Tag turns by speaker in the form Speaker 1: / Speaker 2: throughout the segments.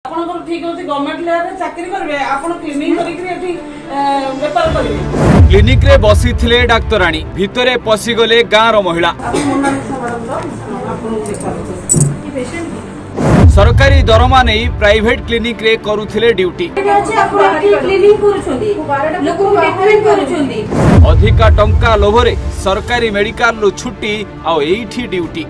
Speaker 1: आपनकर ठीक होची गवर्नमेंट लेयर रे चाकरी करबे आपण क्लिनिक करिकरी एठी व्यापार करबे।
Speaker 2: क्लिनिक रे बसी थिले डाक्तराणी भितरे पसी गले गाँव रो महिला। सरकारी दरमा नहीं प्राइवेट क्लिनिक रे करुथिले ड्यूटी। अधिका टंका लोभरे सरकारी मेडिकल रो छुट्टी आ एठी ड्यूटी।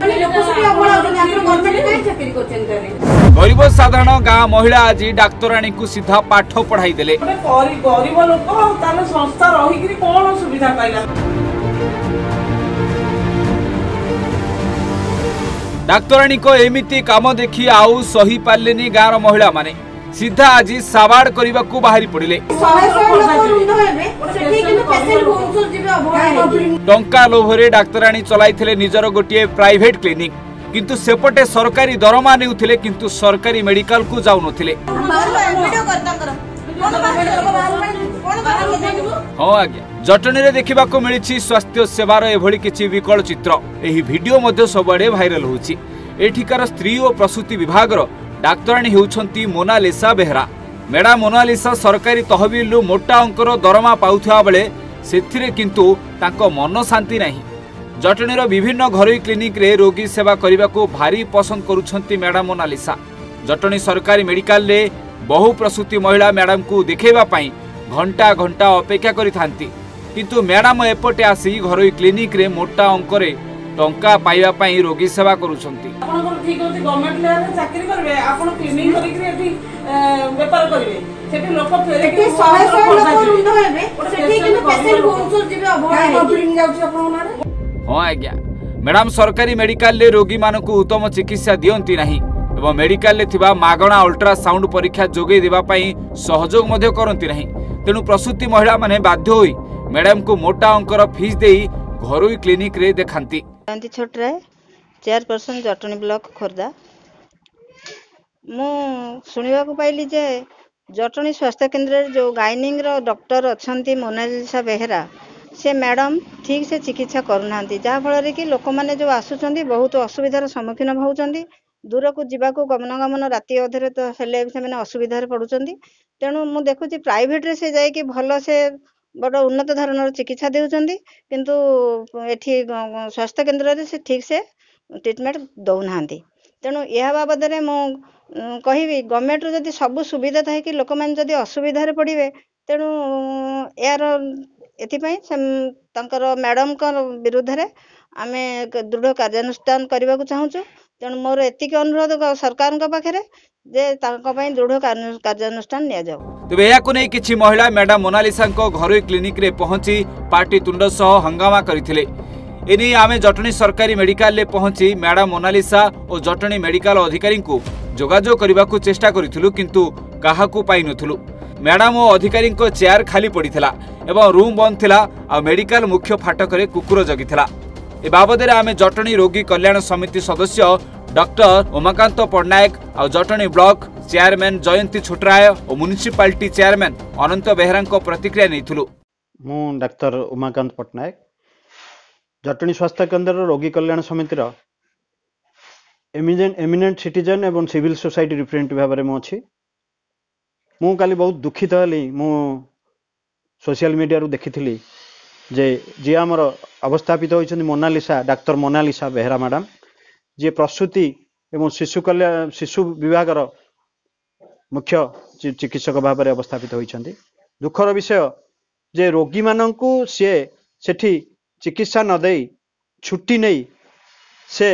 Speaker 2: गरीब साधारण गाँ महिला आज डाक्तराणी को सीधा पाठ पढ़ाई देले।
Speaker 1: गरीब लोक ताले संस्था रही कौन सुविधा पाइला।
Speaker 2: डाक्तराणी को एमिति काम देखी आउ सही पार्लेनी गाँव महिला माने सीधा आज साबाड़ करने को बाहरी पड़े। टंका लोभरे डाक्तराणी चलाइथिले निजर गोटे प्राइवेट क्लिनिक किंतु सेपटे सरकारी दरमा नेउथिले किंतु सरकारी मेडिकल को जाउ नथिले। हाँ आज्ञा जटनी रे देखा मिली स्वास्थ्य सेवार एभली किछि विकल चित्र। एही वीडियो मध्य सबआडे भाइराल होछि। एठिकार स्त्री और प्रसूति विभाग डाक्तराणी हेउछंती मोनालिसा बेहरा। मैडम मोनालिसा सरकारी तहबिल मोटा अंकर दरमा पाउथवा बेले सेथिरे किंतु तांको मन शांति नाही। जटनीर विभिन्न घरोई क्लिनिक रे रोगी सेवा करने को भारी पसंद करुछंती मैडम मोनालिसा। जटनी सरकारी मेडिकल रे बहु प्रसूति महिला मैडम को देखैबा पई घंटा घंटा अपेक्षा करिथांती किंतु मैडम एपटे आसी घरोई क्लिनिक रे मोटा अंकरे टंका पाइबा पई रोगी सेवा करुछंती।
Speaker 1: आपनकर ठीक होची गवर्नमेंट लेयर रे चाकरी करबे आपण क्लिनिक करिकरी एठी व्यापार करबे। सेठी लोक फेरे के 100 लोक रुंद हेबे सेठी किने पेशेंट होउछ जिबे अभवा कंप्लेन जाउछ आपण माने।
Speaker 2: हां आज्ञा मैडम सरकारी मेडिकल रे रोगी मानकु उत्तम चिकित्सा दियंती नाही एवं मेडिकल रे थिबा मागणा अल्ट्रासाउंड परीक्षा जोगे देबा पई सहयोग मध्य करंती नाही। तेणु प्रसूति महिला माने बाध्य होई मैडम को मोटा अंकर फीस देई घरोई क्लिनिक रे देखांती।
Speaker 3: छोटराय चेयरपर्सन जटनी ब्लॉक खोर्धा। मु सुनिबा को पाइली जे जटनी स्वास्थ्य केंद्र जो गाइनिंग रो डॉक्टर अछंती मोनालिसा बेहरा से मैडम ठीक से चिकित्सा करूना जहाँ फल कि लोक मैंने जो आसुचंदी बहुत असुविधार सम्मुखीन होउचंदी। दूर को जीवाको गमनागमन राति अधरे तो हेले से असुविधार पड़ुचंदी। तेणु मु देखुची प्राइवेट रे से जाई कि भल से बड़ उन्नत धरणर चिकित्सा देउचंदी किंतु एठी स्वास्थ्य केंद्र रे से ठीक से ट्रीटमेंट दउनांती। तेणु यह बाबद में मु कहिबी गवर्नमेंट रो जदी सब सुविधा थाए कि लोक मैंने जदी असुविधार पड़िबे तेणु यार एथिपाई तांकर मैडम का विरुद्ध रे आमे दृढ़ कार्यानुष्ठान करने को चाहूँ। तेणु मोर एतिक अनुरोध सरकार पाखे जे दृढ़ कार्यानुष्ठान निया जाऊ।
Speaker 2: तेबे याकु नै किछि महिला मैडम मोनालिसा घरोई क्लिनिक रे पहुंची पार्टी तुंड सह हंगामा करथिले। एनी आमे जटनी सरकारी मेडिकल ले पहुंची मैडम मोनालिसा और जटनी मेडिकल अधिकारी को जोगाजोग करने को चेष्टा करिथिलु किंतु काहाकू पाई नथुलु। मैडम और अधिकारी चेयर खाली पड़ीथिला एवं रूम बंद थिला आ मेडिकल मुख्य फाटक रे कुकुर जगिथिला। ए बाबद रे आमे जटनी रोगी कल्याण समिति सदस्य डॉक्टर उमाकांत पट्टनायक और जटनी ब्लॉक चेयरमैन जयंती छोटराय और म्युनिसिपालिटी चेयरमैन अनंत बेहरा प्रतिक्रिया नैथिलु।
Speaker 4: मु डॉक्टर उमाकांत पट्टनायक जटनी स्वास्थ्य केंद्र रोगी कल्याण समितिर एमिनेंट सिटीजन एवं सिविल सोसाइटी रिप्रेजेंटेटिव भाव में अच्छी। मु काली बहुत दुखित हली। मु सोशल मीडिया देखी जे जी आमर अवस्थापित होइछन मोनालिसा डाक्टर मोनालिसा बेहरा मैडम जी प्रसूति एवं शिशु विभाग मुख्य चिकित्सक भाव में अवस्थापित होइछन्ति। दुखर विषय जे रोगी माननकु से सेठी चिकित्सा न देई छुट्टी नहीं से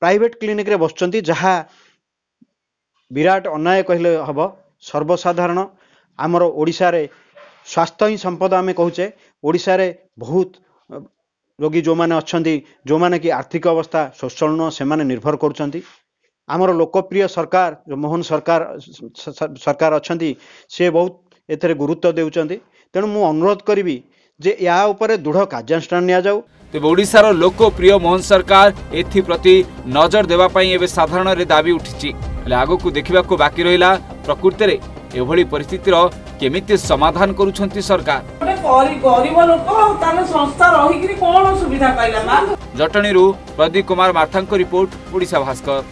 Speaker 4: प्राइवेट क्लिनिक रे बसचन्ति जहाँ विराट अन्याय कहले हब। सर्वसाधारण आमर ओडिशा रे स्वास्थ्य ही संपद आमे कहूचे। ओडिशा रे बहुत रोगी जो माने अच्छंती जो माने कि आर्थिक अवस्था शोषण से माने निर्भर करुचंती। आमर लोकप्रिय सरकार जो मोहन सरकार अच्छंती से बहुत एथरे गुरुत्व देउचंती। तेणु मु अनुरोध करी जे या उपरे दृढ़ कार्यानुष्ठान निया जाऊ।
Speaker 2: तेज ओडिशार लोकप्रिय मोहन सरकार एथि प्रति नजर देवा पई एबे साधारण रे दाबी उठिछि। आगो को देखा बाकी रहा प्रकृत में एभली परिस्थितिर केमिति समाधान करुछंती सरकार।
Speaker 1: गरीब लोक ताले संस्था रही कौन सुविधा पाइला।
Speaker 2: जटनी प्रदीप कुमार मार्थांक रिपोर्ट ओडिशा भास्कर।